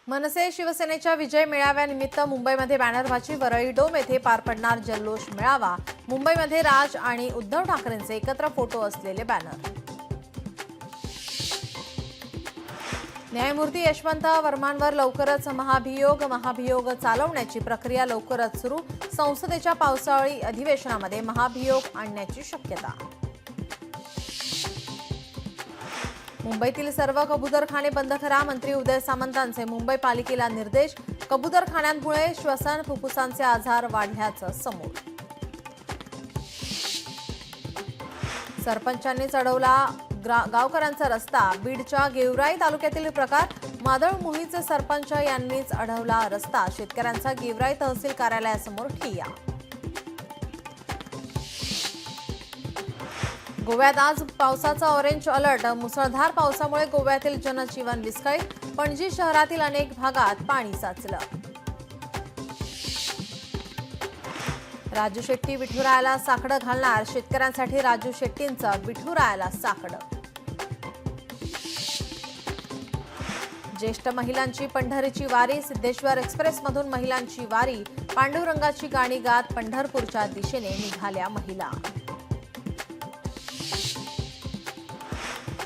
मनसे शिवसेनेच्या विजय मेळाव्यानिमित्त मुंबईमध्ये बॅनरबाजी, वरळी डोम येथे पार पडणार जल्लोष मेळावा। मुंबईमध्ये राज आणि उद्धव ठाकरेंचे एकत्र फोटो असलेले बॅनर। न्यायमूर्ती यशवंत वर्मांवर लवकरच महाभियोग चालवण्याची प्रक्रिया लवकरच सुरू। संसदेच्या पावसाळी अधिवेशनामध्ये महाभियोग आणण्याची शक्यता। मुंबईतील सर्व कबूतरखाने बंद करा, मंत्री उदय सामंतांचे मुंबई पालिकेला निर्देश। कबूतरखान्यांमुळे श्वसन फुफ्फुसांचे आजार वाढल्याचं समोर। सरपंचांनी अडवला गावकऱ्यांचा रस्ता। बीडच्या गेवराई तालुक्यातील प्रकार, मादळमुहीचे सरपंच यांनीच अडवला रस्ता। शेतकऱ्यांचा गेवराई तहसील कार्यालयासमोर ठिय्या। गोव्यात आज पावसाचा ऑरेंज अलर्ट। मुसळधार पावसामुळे गोव्यातील जनजीवन विस्कळीत। पणजी शहरातील अनेक भागात पाणी साचलं। राजू शेट्टी विठुरायाला साकडं घालणार, शेतकऱ्यांसाठी राजू शेट्टींचं विठुरायाला साकडं। ज्येष्ठ महिलांची पंढरीची वारी, सिद्धेश्वर एक्सप्रेसमधून महिलांची वारी। पांडुरंगाची गाणी गात पंढरपूरच्या दिशेने निघाल्या महिला।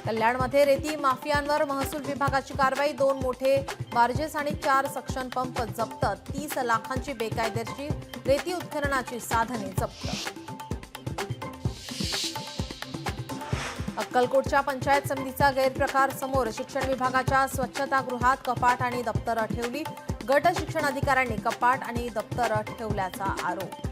कल्याणमध्ये रेती माफियांवर महसूल विभागाची कारवाई। 2 मोठे बार्जेस आणि 4 सक्शन पंप जप्त। 30 लाखांची बेकायदेशीर रेती उत्खननाची साधने जप्त। अक्कलकोटच्या पंचायत समितीचा गैरप्रकार समोर, शिक्षण विभागाच्या स्वच्छतागृहात कपाट आणि दप्तरं ठेवली। गट शिक्षण अधिकाऱ्यांनी कपाट आणि दप्तरं ठेवल्याचा आरोप।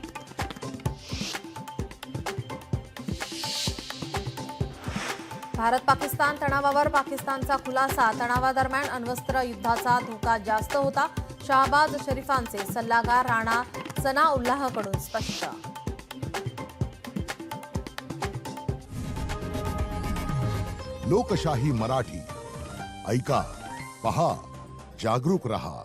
भारत पाकिस्तान तणावावर पाकिस्तानचा खुलासा। तणावादरम्यान अण्वस्त्र युद्धाचा धोका जास्त होता। शहबाज शरीफांचे सल्लागार राणा सनाउल्लाहकडून स्पष्ट। लोकशाही मराठी ऐका, पहा, जागरूक रहा।